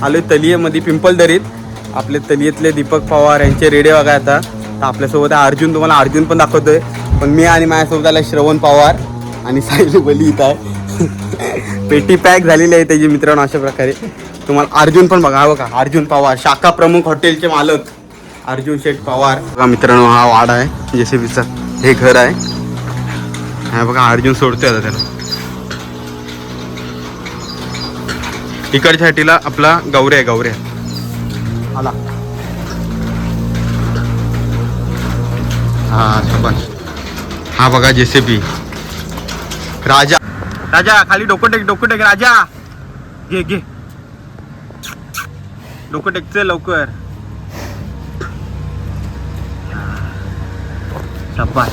आलोय तलियेमध्ये पिंपलदरीत. आपले तलियेतले दीपक पवार यांचे रेडे बघा. आता आपल्यासोबत आहे अर्जुन. तुम्हाला अर्जुन पण दाखवतोय, पण मी आणि माझ्यासोबत आला श्रवण पवार आणि साहिल बली इथं आहे. पेटी पॅक झालेली आहे त्याची मित्रांनो. अशा प्रकारे तुम्हाला अर्जुन पण बघा. बघा अर्जुन पवार, शाखा प्रमुख हॉटेलचे मालक अर्जुन शेठ पवार बघा मित्रांनो. हा वाडा आहे जेसीबीचा, हे घर आहे. हा बघा अर्जुन सोडतोय आता त्याला. इकडच्या हाटीला आपला गौऱ्या आहे. गौऱ्या आला. हा शाबास. हा बघा जेसीबी. राजा राजा खाली डोकं टेक, डोकं टेक राजा. घे घे डोकं टेकचं लवकर. शाबास.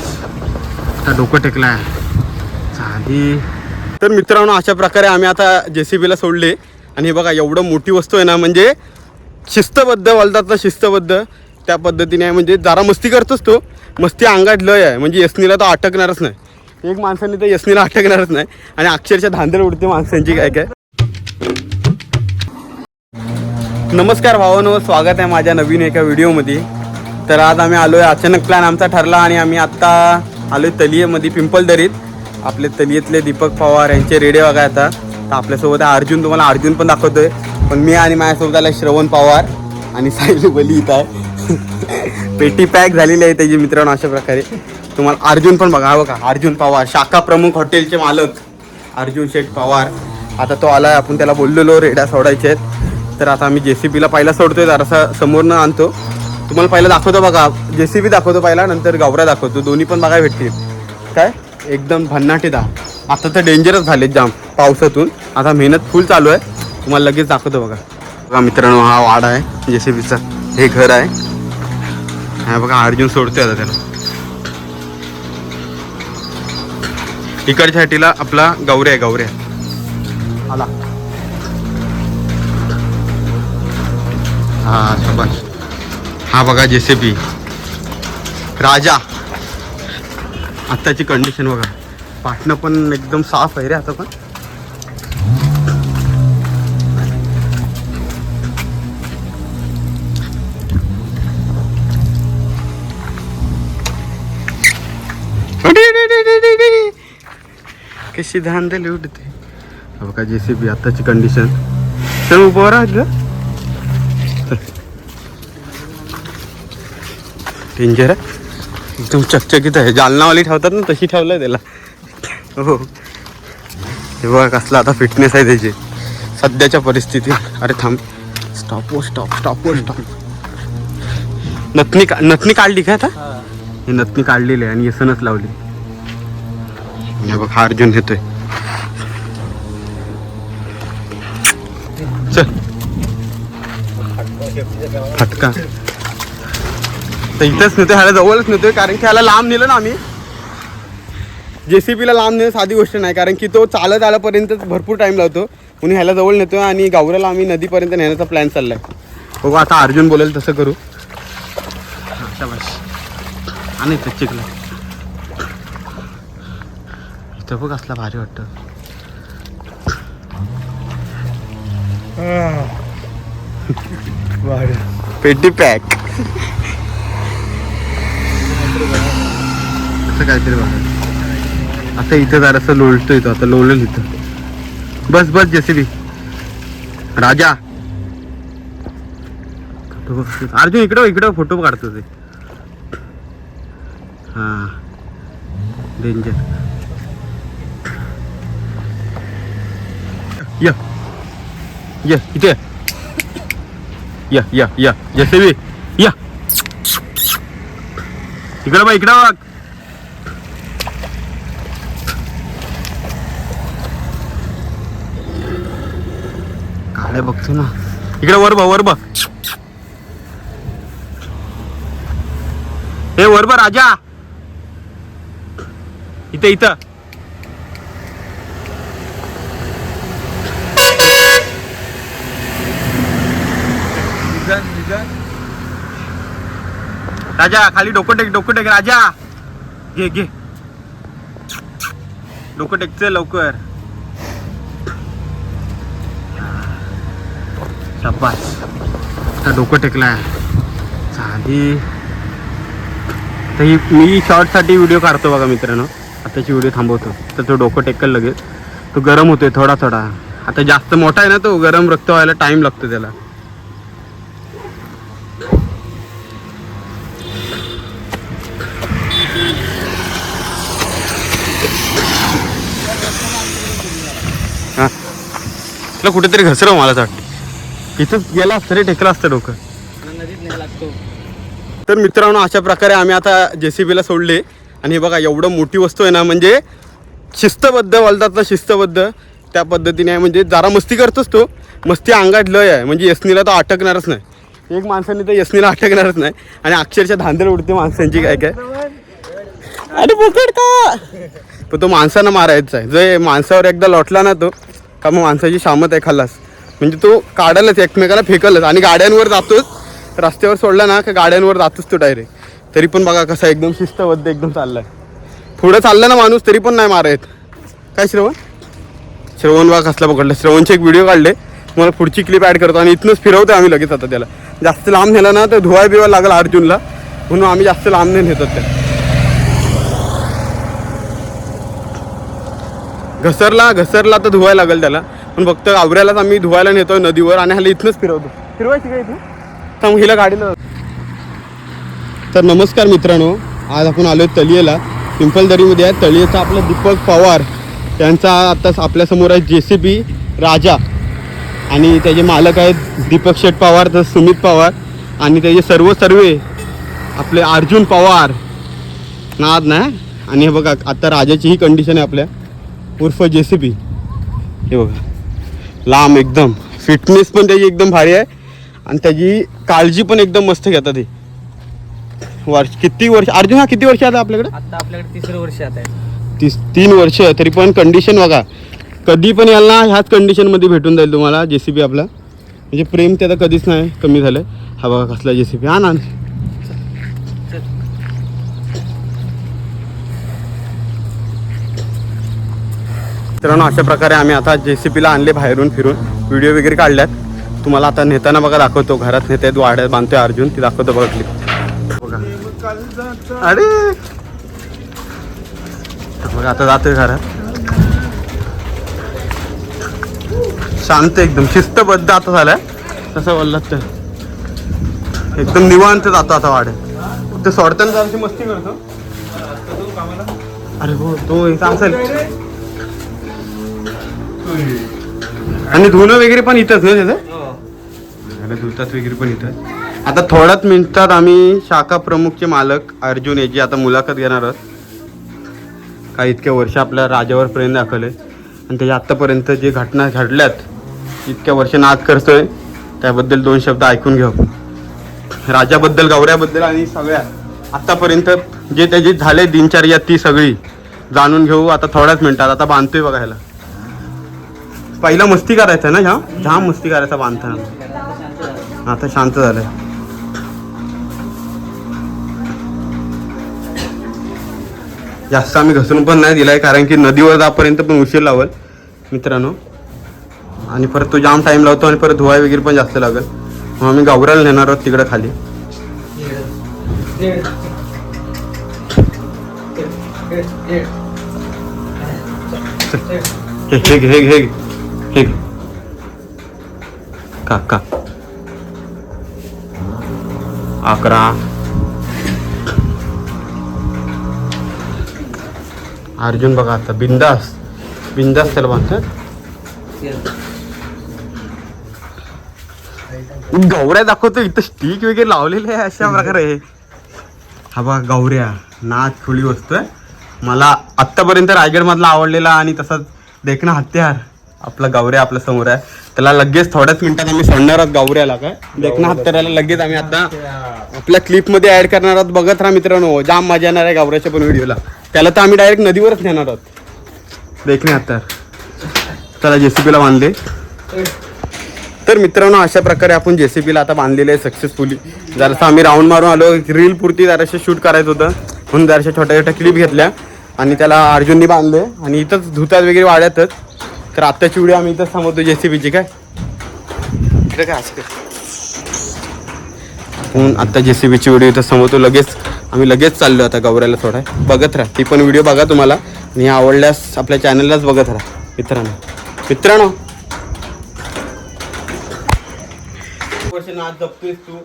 आता डोकं टेकलाय झाली. तर मित्रांनो अशा प्रकारे आम्ही आता जेसीबीला सोडले. आणि हे बघा एवढं मोठी वस्तू आहे ना, म्हणजे शिस्तबद्ध बोलतात ना, शिस्तबद्ध त्या पद्धतीने आहे. म्हणजे जरा मस्ती करतोच तो, मस्ती अंगात लय आहे. म्हणजे यसनीला तो अटकणारच नाही. एक माणसाने तर यसनीला अटकणारच नाही. आणि अक्षरशः धांदल उडते माणसांची काय काय. नमस्कार भावांनो, स्वागत आहे माझ्या नवीन एका व्हिडिओमध्ये. तर आज आम्ही आलो आहे, अचानक प्लॅन आमचा ठरला आणि आम्ही आत्ता आलो आहे तलियेमध्ये पिंपलदरीत. आपले तलियेतले दीपक पवार यांचे रेडे बघा. आता आपल्यासोबत आहे अर्जुन. तुम्हाला अर्जुन पण दाखवतोय, पण मी आणि माझ्यासोबत आला श्रवण पवार आणि साहिल बली इथं आहे. पेटी पॅक झालेली आहे त्याची मित्रांनो. अशा प्रकारे तुम्हाला अर्जुन पण बघा. बघा अर्जुन पवार, शाखा प्रमुख हॉटेलचे मालक अर्जुन शेठ पवार. आता तो आला आहे. आपण त्याला बोललेलो रेड्या सोडायचे आहेत. तर आता आम्ही जेसीबीला पहिला सोडतोय, जरासा समोरनं आणतो. तुम्हाला पहिला दाखवतो बघा, जेसीबी दाखवतो पहिला, नंतर गावरा दाखवतो. दोन्ही पण बघायला भेटतील. काय एकदम भन्नाटे दा. आता तर डेंजरस झालेत जाम पावसातून. आता मेहनत फुल चालू आहे. तुम्हाला लगेच दाखवतो बघा. बघा मित्रांनो हा वाडा आहे जेसीबीचा, हे घर आहे. हा बघा अर्जुन सोडतोय आता त्याला. इकडच्या हाटीला आपला गौऱ्या आहे. गौऱ्या आला. हा शाबास. हा बघा जेसीबी. राजा. आत्ताची कंडिशन बघा. पाटणं पण एकदम साफ आहे रे आता पण. कशी धांदल उडते बघा जेसीबी. आत्ताची कंडिशन. तर उभं राहा. डेंजर आहे एकदम, चकचकीत आहे. जालनावाली ठेवतात ना तशी ठेवलं आहे त्याला. हो हे बघा कसला आता फिटनेस आहे त्याची सध्याच्या परिस्थितीत. अरे थांब. स्टॉप वर स्टॉप, स्टॉप वर स्टॉप. नथनी काढली का आता? ही नथनी काढलेली आहे आणि यसनच लावली. हे बघ हा अर्जुन येतोय. चल फटका. तर इथंच नेतोय, ह्याला जवळच नेतोय, कारण की ह्याला लांब नेलं ना आम्ही. जेसीबीला लांब नेणं साधी गोष्ट नाही, कारण की तो चालत आल्यापर्यंत भरपूर टाईम लावतो. म्हणून ह्याला जवळ नेतोय आणि गावऱ्याला आम्ही नदीपर्यंत नेण्याचा प्लॅन चाललाय. बघू आता अर्जुन बोलेल तसं करू. आणि चिखला इथं बघ असला भारी वाटतं. पेटी पॅक असं काहीतरी बघा. आता इथं जरासं लोळतो येतो. आता लोळेल इथं. बस बस जेसीबी. राजा अर्जुन इकडं इकडं फोटो काढतो ते. हा डेंजर. या या इथे या या या जेसीबी या. इकडं बघ, इकडं बघ. काय बघतो ना, इकडे वर बघ, वर बघ. हे वर बघ राजा. इथं इथं राजा खाली डोकं टेक, डोकं टेक राजा. घे घे डोकं टेकचं लवकर. शाबास. आता डोकं टेकलाय आधी. तर ही मी शॉर्टसाठी व्हिडिओ काढतो बघा मित्रांनो. आताची व्हिडिओ थांबवतो तर तो डोकं टेकल लगेच. तो गरम होतोय थोडा थोडा. आता जास्त मोठा आहे ना तो, गरम रक्त व्हायला टाइम लागतो त्याला. हा तुला कुठेतरी घसरव मला वाटतं. इथं गेला असतं रे, टेकलं असतं डोकं. तर मित्रांनो अशा प्रकारे आम्ही आता JCBला सोडले. आणि हे बघा एवढं मोठी वस्तू आहे ना, म्हणजे शिस्तबद्ध बोलतात ना, शिस्तबद्ध त्या पद्धतीने आहे. म्हणजे जरा मस्ती करतोच तो, मस्ती अंगात लय आहे. म्हणजे यशनीला तो अटकणारच नाही. एक माणसाने तर यशनीला अटकणारच नाही. आणि अक्षरशः धांदल उडते माणसांची काय काय. अरे पकड का. पण तो माणसानं मारायचा आहे. जे माणसावर एकदा लोटला ना तो का मग माणसाची शामत आहे खाल्लास. म्हणजे तो काढायलाच, एकमेकाला फेकलच. आणि गाड्यांवर जातोच, रस्त्यावर सोडला ना का गाड्यांवर जातोच तो डायरेक्ट. तरी पण बघा कसा एकदम शिस्तबद्ध एकदम चाललाय. पुढं चालला ना माणूस तरी पण नाही मारायत. काय श्रवण बघा कसला पकडला. श्रवणचे एक व्हिडिओ काढले, मला पुढची क्लिप ॲड करतो. आणि इथनंच फिरवतो आम्ही लगेच. आता त्याला जास्त लांब नेला ना तर धुवाय बिवा लागला अर्जुनला, म्हणून आम्ही जास्त लांब नाही नेतात त्या. घसरला तर धुवायला लागेल त्याला. पण फक्त आवऱ्यालाच आम्ही धुवायला नेतोय नदीवर. आणि ह्याला इथनंच फिरवतो. फिरवायची काय इथं तर मग हिला गाडीला. तर नमस्कार मित्रांनो, आज आपण आलो आहे तलियेला. पिंपलदरीमध्ये आहे. तलियेचा आपला दीपक पवार त्यांचा आत्ताच आपल्यासमोर आहे JCB राजा. आणि त्याचे मालक आहेत दीपक शेठ पवार, तर सुमित पवार. आणि त्याचे सर्वे आपले अर्जुन पवार नाद ना. आणि हे बघा आता राजाची ही कंडिशन आहे आपल्या उर्फ JCB. हे बघा लांब एकदम, फिटनेस पण त्याची एकदम भारी आहे. आणि त्याची काळजी पण एकदम मस्त घेतात. हे किती वर्ष अर्जुन, हा किती वर्ष आता आपल्याकडे? आता आपल्याकडे 3रं वर्ष आता आहे. 3 वर्ष. तरी पण कंडिशन बघा, कधी पण याला ह्याच कंडिशनमध्ये भेटून जाईल तुम्हाला JCB आपला. म्हणजे प्रेम त्याचा कधीच नाही कमी झालं. हा बघा कसला JCB. हा ना मित्रांनो, अशा प्रकारे आम्ही आता JCBला आणले बाहेरून फिरून. व्हिडिओ वगैरे काढल्यात. तुम्हाला आता नेताना बघा दाखवतो. घरात नेते वाड्यात बांधतोय अर्जुन, ती दाखवतो बघा क्लिप. बघा अरे बघा आता जातोय घरात. शांत एकदम शिस्तबद्ध आता झालाय. तसं बोललात तर एकदम निवांत जातो आता वाड्यात. ते सोडताना जराशी मस्ती करतो. अरे हो तो इथं असेल. आणि धुणं वगैरे पण इथंच ना त्याचं. धुतात वगैरे पण इथं. आता थोड्याच मिनिटात आम्ही शाखा प्रमुखचे मालक अर्जुन याची आता मुलाखत घेणार आहोत. काही इतक्या वर्ष आपल्या राजावर प्रेम दाखवले आणि त्याच्या आत्तापर्यंत जे घटना घडल्यात, इतक्या वर्ष नाद करतोय, त्याबद्दल 2 शब्द ऐकून घेऊ. राजाबद्दल, गौऱ्याबद्दल आणि सगळ्या आत्तापर्यंत जे त्याची झाले दिनचर्या ती सगळी जाणून घेऊ आता थोड्याच मिनिटात. आता बांधतोय बघा ह्याला. पहिला मस्ती करायचा ना, जाम मस्ती करायचा बांधताना. आता शांत झालंय. जास्त आम्ही घसरून पण नाही दिलाय, कारण की नदीवर जापर्यंत पण उशीर लावल मित्रांनो. आणि परत तो जाम टाइम लावतो आणि परत धुवाय वगैरे पण जास्त लागेल. मग आम्ही गावराला नेणार आहोत तिकडे खाली. हे काका 11 अर्जुन बघा आता बिंदास त्याला बांधतात. गौऱ्या दाखवतो इथं स्टिक वगैरे लावलेले आहे अशा प्रकारे. हा बघा गौऱ्या नाच खुली वस्तू आहे. मला आत्तापर्यंत रायगडमधला आवडलेला आणि तसाच देखणं हत्यार आपला गौऱ्या आपल्या समोर आहे. त्याला लगेच थोड्याच मिनिटात आम्ही सोडणार आहोत गौऱ्याला. काय देखणं हत्याराला लगेच आम्ही आता आपल्या क्लिपमध्ये ॲड करणार आहोत. बघत राहा मित्रांनो, जाम मजा येणार आहे गौऱ्याच्या पण व्हिडिओला. त्याला तर आम्ही डायरेक्ट नदीवरच नेणार आहोत देखणे हत्यार. त्याला JCBला बांधले. तर मित्रांनो अशा प्रकारे आपण JCBला आता बांधलेले आहे सक्सेसफुली. जरासं आम्ही राऊंड मारून आलो. रील पुरती जराशे शूट करायचं होतं म्हणून जराशा छोट्या क्लिप घेतल्या आणि त्याला अर्जुननी बांधले. आणि इथंच धुतात वगैरे वाड्यातच. तर आत्ताची व्हिडिओ आम्ही इथंच थांबवतो JCBची. काय इकडे काय असं आपण आता JCBची व्हिडिओ इथं समोर लगेच आम्ही लगेच चाललो आता गौऱ्याला सोडाय. बघत राहा, ती पण व्हिडिओ बघा तुम्हाला आणि आवडल्यास आपल्या चॅनललाच बघत राहा मित्रांनो. वर्ष नाच जपतोयस तू,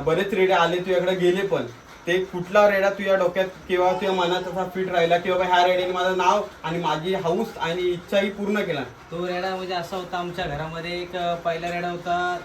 बरेच रेडे आले तुझ्याकडे गेले, पण ते कुठला रेडा तुझ्या डोक्यात किंवा तुझ्या मनात असा फिट राहिला की बाबा ह्या रेड्याने माझं नाव आणि माझी हाऊस आणि इच्छाही पूर्ण केला? तो रेडा म्हणजे असा होता, आमच्या घरामध्ये एक पहिला रेडा होता